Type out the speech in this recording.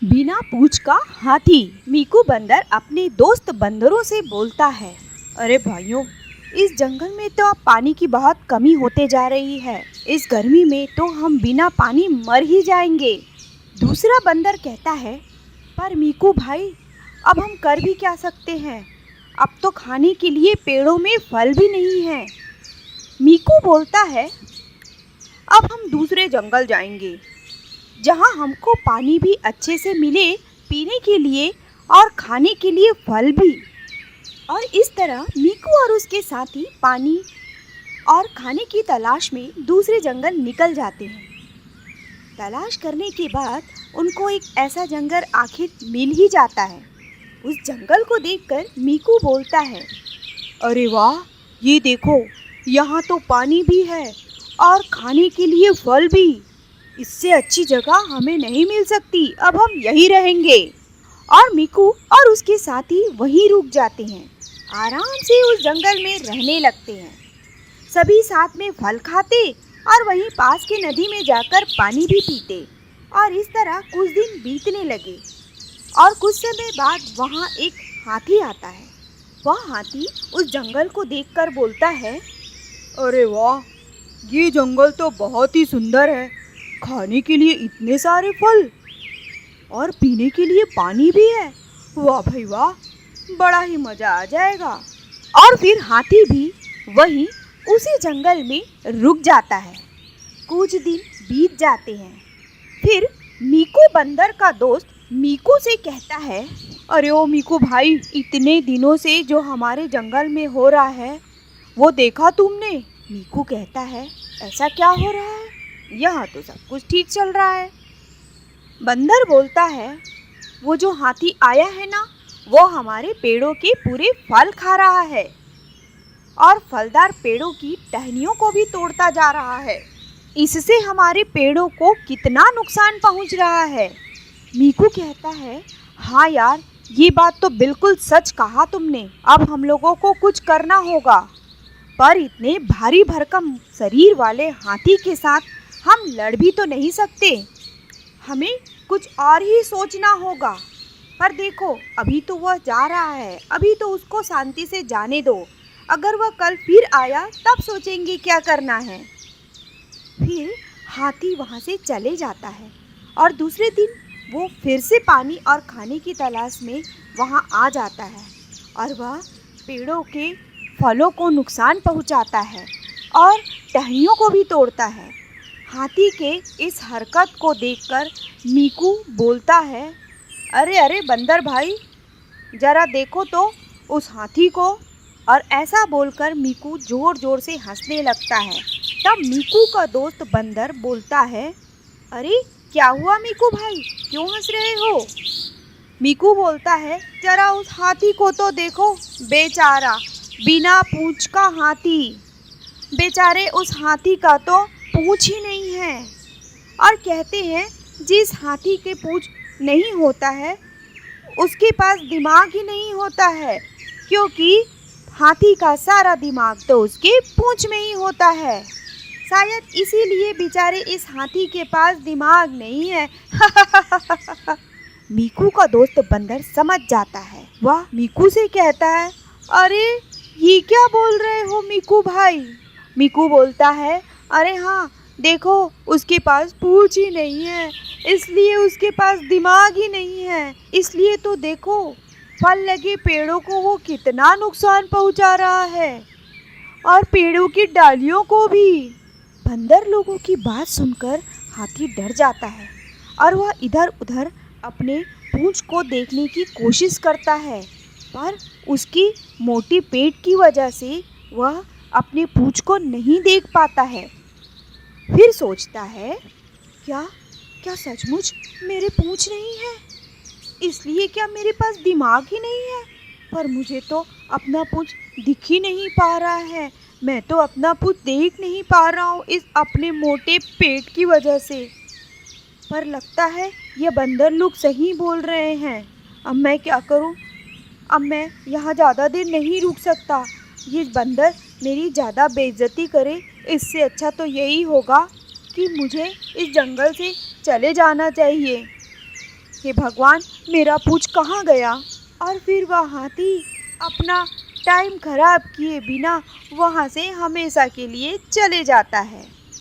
बिना पूंछ का हाथी। मीकू बंदर अपने दोस्त बंदरों से बोलता है, अरे भाइयों, इस जंगल में तो अब पानी की बहुत कमी होते जा रही है। इस गर्मी में तो हम बिना पानी मर ही जाएंगे। दूसरा बंदर कहता है, पर मीकू भाई, अब हम कर भी क्या सकते हैं? अब तो खाने के लिए पेड़ों में फल भी नहीं है। मीकू बोलता है, अब हम दूसरे जंगल जाएंगे, जहाँ हमको पानी भी अच्छे से मिले पीने के लिए और खाने के लिए फल भी। और इस तरह मीकू और उसके साथी पानी और खाने की तलाश में दूसरे जंगल निकल जाते हैं। तलाश करने के बाद उनको एक ऐसा जंगल आखिर मिल ही जाता है। उस जंगल को देखकर मीकू बोलता है, अरे वाह, ये देखो, यहाँ तो पानी भी है और खाने के लिए फल भी। इससे अच्छी जगह हमें नहीं मिल सकती। अब हम यहीं रहेंगे। और मीकू और उसके साथी वहीं रुक जाते हैं। आराम से उस जंगल में रहने लगते हैं। सभी साथ में फल खाते और वहीं पास के नदी में जाकर पानी भी पीते। और इस तरह कुछ दिन बीतने लगे। और कुछ समय बाद वहाँ एक हाथी आता है। वह हाथी उस जंगल को देखकर बोलता है, अरे वाह, ये जंगल तो बहुत ही सुंदर है। खाने के लिए इतने सारे फल और पीने के लिए पानी भी है। वाह भाई वाह, बड़ा ही मज़ा आ जाएगा। और फिर हाथी भी वहीं उसी जंगल में रुक जाता है। कुछ दिन बीत जाते हैं। फिर मीकू बंदर का दोस्त मीकू से कहता है, अरे ओ मीकू भाई, इतने दिनों से जो हमारे जंगल में हो रहा है वो देखा तुमने? मीकू कहता है, ऐसा क्या हो रहा है? यहाँ तो सब कुछ ठीक चल रहा है। बंदर बोलता है, वो जो हाथी आया है ना, वो हमारे पेड़ों के पूरे फल खा रहा है और फलदार पेड़ों की टहनियों को भी तोड़ता जा रहा है। इससे हमारे पेड़ों को कितना नुकसान पहुंच रहा है। मीकू कहता है, हाँ यार, ये बात तो बिल्कुल सच कहा तुमने। अब हम लोगों को कुछ करना होगा। पर इतने भारी भरकम शरीर वाले हाथी के साथ हम लड़ भी तो नहीं सकते। हमें कुछ और ही सोचना होगा। पर देखो, अभी तो वह जा रहा है, अभी तो उसको शांति से जाने दो। अगर वह कल फिर आया तब सोचेंगे क्या करना है। फिर हाथी वहाँ से चले जाता है और दूसरे दिन वो फिर से पानी और खाने की तलाश में वहाँ आ जाता है और वह पेड़ों के फलों को नुकसान पहुँचाता है और टहनियों को भी तोड़ता है। हाथी के इस हरकत को देखकर मीकू बोलता है, अरे अरे बंदर भाई, ज़रा देखो तो उस हाथी को। और ऐसा बोलकर मीकू ज़ोर ज़ोर से हंसने लगता है। तब मीकू का दोस्त बंदर बोलता है, अरे क्या हुआ मीकू भाई, क्यों हंस रहे हो? मीकू बोलता है, ज़रा उस हाथी को तो देखो, बेचारा बिना पूंछ का हाथी। बेचारे उस हाथी का तो पूंछ ही नहीं है। और कहते हैं, जिस हाथी के पूंछ नहीं होता है उसके पास दिमाग ही नहीं होता है, क्योंकि हाथी का सारा दिमाग तो उसके पूंछ में ही होता है। शायद इसीलिए बेचारे इस हाथी के पास दिमाग नहीं है। मीकू का दोस्त बंदर समझ जाता है। वह मीकू से कहता है, अरे ये क्या बोल रहे हो मीकू भाई? मीकू बोलता है, अरे हाँ, देखो, उसके पास पूंछ ही नहीं है, इसलिए उसके पास दिमाग ही नहीं है। इसलिए तो देखो, फल लगे पेड़ों को वो कितना नुकसान पहुंचा रहा है और पेड़ों की डालियों को भी। बंदर लोगों की बात सुनकर हाथी डर जाता है और वह इधर उधर अपने पूंछ को देखने की कोशिश करता है, पर उसकी मोटी पेट की वजह से वह अपने पूंछ को नहीं देख पाता है। फिर सोचता है, क्या क्या सचमुच मेरे पूंछ नहीं है? इसलिए क्या मेरे पास दिमाग ही नहीं है? पर मुझे तो अपना पूंछ दिख ही नहीं पा रहा है। मैं तो अपना पूंछ देख नहीं पा रहा हूँ इस अपने मोटे पेट की वजह से। पर लगता है ये बंदर लोग सही बोल रहे हैं। अब मैं क्या करूँ? अब मैं यहाँ ज़्यादा देर नहीं रुक सकता। ये बंदर मेरी ज़्यादा बेइज्जती करे, इससे अच्छा तो यही होगा कि मुझे इस जंगल से चले जाना चाहिए। हे भगवान, मेरा पूंछ कहाँ गया? और फिर वह हाथी अपना टाइम खराब किए बिना वहाँ से हमेशा के लिए चले जाता है।